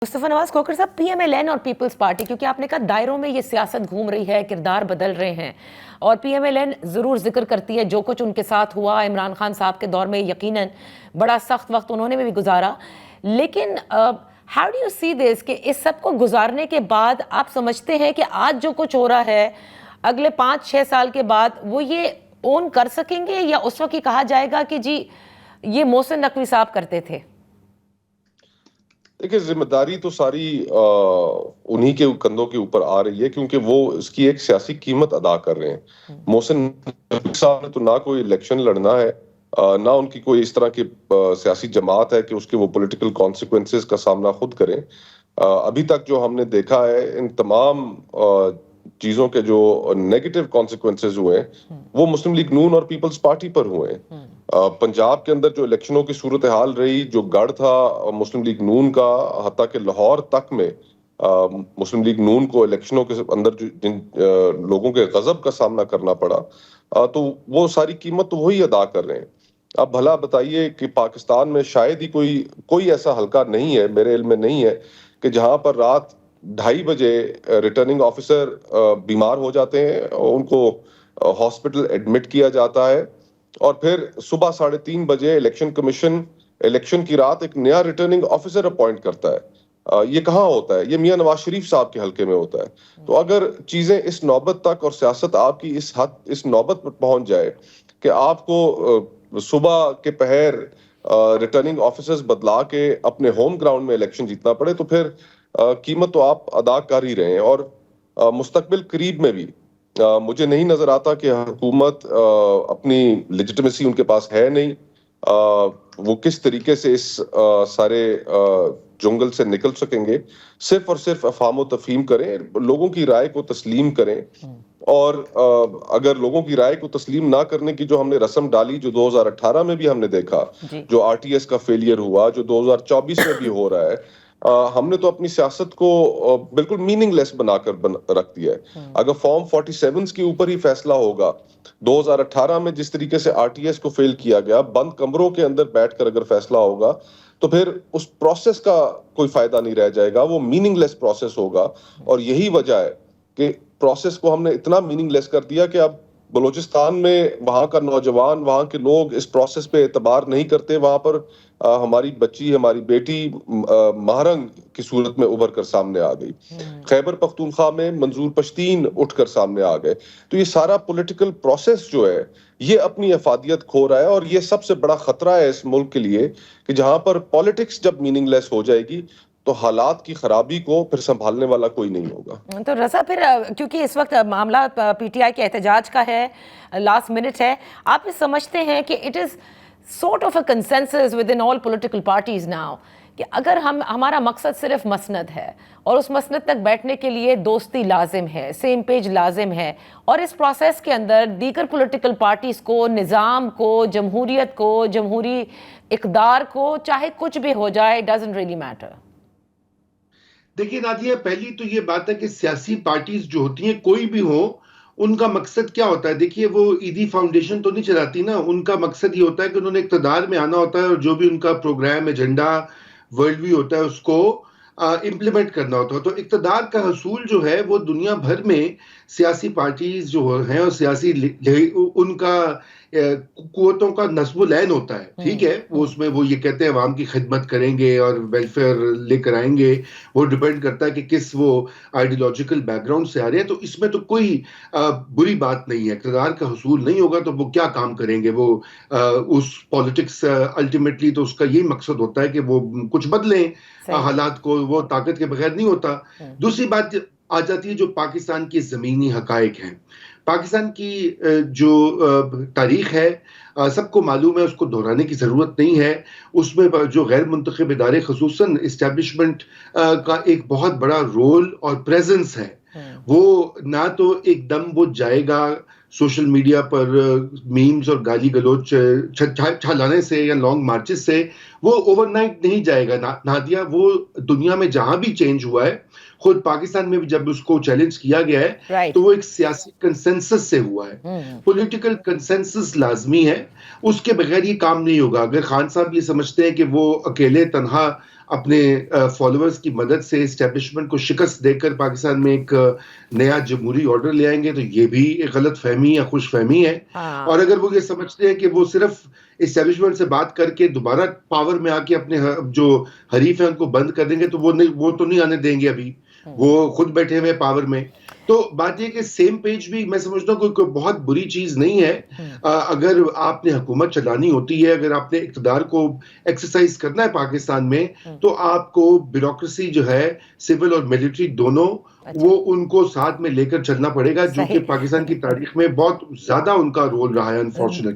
مصطفیٰ نواز کھوکھر صاحب، P M L N اور Peoples party, کیونکہ آپ نے کہا دائروں میں یہ سیاست گھوم رہی ہے، کردار بدل رہے ہیں، اور پی ایم ایل این ضرور ذکر کرتی ہے جو کچھ ان کے ساتھ ہوا عمران خان صاحب کے دور میں، یقیناً بڑا سخت وقت انہوں نے بھی گزارا، لیکن ہاؤ ڈو یو سی دس کہ اس سب کو گزارنے کے بعد آپ سمجھتے ہیں کہ آج جو کچھ ہو رہا ہے اگلے 5-6 سال کے بعد وہ یہ اون کر سکیں گے، یا اس وقت یہ کہا جائے گا کہ جی یہ محسن نقوی صاحب کرتے تھے؟ دیکھیں، ذمہ داری تو ساری انہی کے کندھوں کے اوپر آ رہی ہے، کیونکہ وہ اس کی ایک سیاسی قیمت ادا کر رہے ہیں۔ محسن نقوی صاحب نے تو نہ کوئی الیکشن لڑنا ہے، نہ ان کی کوئی اس طرح کی سیاسی جماعت ہے کہ اس کے وہ پولیٹیکل کانسیکوینسز کا سامنا خود کریں۔ ابھی تک جو ہم نے دیکھا ہے، ان تمام چیزوں کے جو نیگیٹو کانسیکوینسز ہوئے ہیں وہ مسلم لیگ نون اور پیپلز پارٹی پر ہوئے ہیں۔ پنجاب کے اندر جو الیکشنوں کی صورتحال رہی، جو گڑھ تھا مسلم لیگ نون کا، حتیٰ کہ لاہور تک میں مسلم لیگ نون کو الیکشنوں کے اندر جن لوگوں کے غضب کا سامنا کرنا پڑا، تو وہ ساری قیمت تو وہی ادا کر رہے ہیں۔ اب بھلا بتائیے کہ پاکستان میں شاید ہی کوئی ایسا حلقہ نہیں ہے، میرے علم میں نہیں ہے، کہ جہاں پر رات 2:30 بجے ریٹرننگ آفیسر بیمار ہو جاتے ہیں، ان کو ہاسپٹل ایڈمٹ کیا جاتا ہے، اور پھر صبح 3:30 بجے الیکشن کمیشن الیکشن کی رات ایک نیا ریٹرننگ آفیسر اپوائنٹ کرتا ہے۔ یہ کہاں ہوتا ہے؟ یہ میاں نواز شریف صاحب کے حلقے میں ہوتا ہے۔ تو اگر چیزیں اس نوبت تک اور سیاست آپ کی اس نوبت پر پہنچ جائے کہ آپ کو صبح کے پہر ریٹرننگ آفیسرز بدلا کے اپنے ہوم گراؤنڈ میں الیکشن جیتنا پڑے، تو پھر قیمت تو آپ ادا کر ہی رہے ہیں۔ اور مستقبل قریب میں بھی مجھے نہیں نظر آتا کہ حکومت اپنی لیجٹمیسی ان کے پاس ہے نہیں، وہ کس طریقے سے اس سارے جنگل سے نکل سکیں گے۔ صرف اور صرف افہام و تفہیم کریں، لوگوں کی رائے کو تسلیم کریں، اور اگر لوگوں کی رائے کو تسلیم نہ کرنے کی جو ہم نے رسم ڈالی، جو 2018 میں بھی ہم نے دیکھا، جو آر ٹی ایس کا فیلئر ہوا، جو 2024 میں بھی ہو رہا ہے، ہم نے تو اپنی سیاست کو بالکل میننگ لیس بنا کر رکھ دیا ہے۔ اگر فارم 47 کے اوپر ہی فیصلہ ہوگا، 2018 میں جس طریقے سے آر ٹی ایس کو فیل کیا گیا، بند کمروں کے اندر بیٹھ کر اگر فیصلہ ہوگا، تو پھر اس پروسیس کا کوئی فائدہ نہیں رہ جائے گا، وہ میننگ لیس پروسیس ہوگا۔ اور یہی وجہ ہے کہ پروسیس کو ہم نے اتنا میننگ لیس کر دیا کہ اب بلوچستان میں وہاں کا نوجوان، وہاں کے لوگ اس پروسیس پہ اعتبار نہیں کرتے۔ وہاں پر ہماری بچی، ہماری بیٹی مہرنگ کی صورت میں ابھر کر سامنے آ گئی۔ خیبر پختونخوا میں منظور پشتین اٹھ کر سامنے آ گئے۔ تو یہ سارا پولیٹیکل پروسیس جو ہے، یہ اپنی افادیت کھو رہا ہے، اور یہ سب سے بڑا خطرہ ہے اس ملک کے لیے کہ جہاں پر پالیٹکس جب میننگ لیس ہو جائے گی تو حالات کی خرابی کو پھر سنبھالنے والا کوئی نہیں ہوگا۔ تو رضا، پھر کیونکہ اس وقت معاملہ پی ٹی آئی کے احتجاج کا ہے، لاسٹ منٹ ہے، آپ یہ سمجھتے ہیں کہ it is sort of a consensus with in all political parties now کہ اگر ہمارا مقصد صرف مسند ہے، اور اس مسند تک بیٹھنے کے لیے دوستی لازم ہے، سیم پیج لازم ہے، اور اس پروسیس کے اندر دیگر پولیٹیکل پارٹیز کو، نظام کو، جمہوریت کو، جمہوری اقدار کو، چاہے کچھ بھی ہو جائے، ڈزنٹ ریلی میٹر؟ دیکھیے نادیہ، پہلی تو یہ بات ہے کہ سیاسی پارٹیز جو ہوتی ہیں، کوئی بھی ہو، ان کا مقصد کیا ہوتا ہے؟ دیکھیے، وہ ایدی فاؤنڈیشن تو نہیں چلاتی نا، ان کا مقصد یہ ہوتا ہے کہ انہوں نے اقتدار میں آنا ہوتا ہے، اور جو بھی ان کا پروگرام، ایجنڈا، ورلڈ ویو ہوتا ہے، اس کو امپلیمنٹ کرنا ہوتا ہے۔ تو اقتدار کا حصول جو ہے وہ دنیا بھر میں سیاسی پارٹیز جو ہیں اور سیاسی ان کا قوتوں کا نصب العین ہوتا ہے، ٹھیک ہے؟ وہ اس میں وہ یہ کہتے ہیں عوام کی خدمت کریں گے اور ویلفیئر لے کر آئیں گے، وہ ڈیپینڈ کرتا ہے کہ کس وہ آئیڈیولوجیکل بیک گراؤنڈ سے آ رہے ہیں۔ تو اس میں تو کوئی بری بات نہیں ہے، اقتدار کا حصول نہیں ہوگا تو وہ کیا کام کریں گے؟ وہ اس پالیٹکس الٹیمیٹلی تو اس کا یہی مقصد ہوتا ہے کہ وہ کچھ بدلیں حالات کو، وہ طاقت کے بغیر نہیں ہوتا۔ دوسری بات آ جاتی ہے جو پاکستان کی زمینی حقائق ہیں۔ پاکستان کی جو تاریخ ہے، سب کو معلوم ہے، اس کو دہرانے کی ضرورت نہیں ہے۔ اس میں جو غیر منتخب ادارے، خصوصاً اسٹیبلشمنٹ کا ایک بہت بڑا رول اور پریزنس ہے۔ وہ نہ تو ایک دم وہ جائے گا سوشل میڈیا پر میمز اور گالی گلوچ چھلانے سے یا لانگ مارچز سے، وہ اوور نائٹ نہیں جائے گا نادیہ۔ وہ دنیا میں جہاں بھی چینج ہوا ہے، خود پاکستان میں بھی جب اس کو چیلنج کیا گیا ہے تو وہ ایک سیاسی کنسنسس سے ہوا ہے۔ پولیٹیکل کنسنسس لازمی ہے، اس کے بغیر یہ کام نہیں ہوگا۔ اگر خان صاحب یہ سمجھتے ہیں کہ وہ اکیلے تنہا اپنے فالوورز کی مدد سے اسٹیبلشمنٹ کو شکست دے کر پاکستان میں ایک نیا جمہوری آرڈر لے آئیں گے تو یہ بھی ایک غلط فہمی یا خوش فہمی ہے. اور اگر وہ یہ سمجھتے ہیں کہ وہ صرف اسٹیبلشمنٹ سے بات کر کے دوبارہ پاور میں آ کے اپنے جو حریف ہیں ان کو بند کر دیں گے تو وہ تو نہیں آنے دیں گے. ابھی وہ خود بیٹھے ہوئے پاور میں. تو بات یہ کہ سیم پیج بھی میں سمجھتا ہوں کوئی بہت بری چیز نہیں ہے. اگر آپ نے حکومت چلانی ہوتی ہے, اگر آپ نے اقتدار کو ایکسرسائز کرنا ہے پاکستان میں, تو آپ کو بیوروکریسی جو ہے سول اور ملٹری دونوں وہ ان کو ساتھ میں لے کر چلنا پڑے گا, جو کہ پاکستان کی تاریخ میں بہت زیادہ ان کا رول رہا ہے انفارچونیٹلی.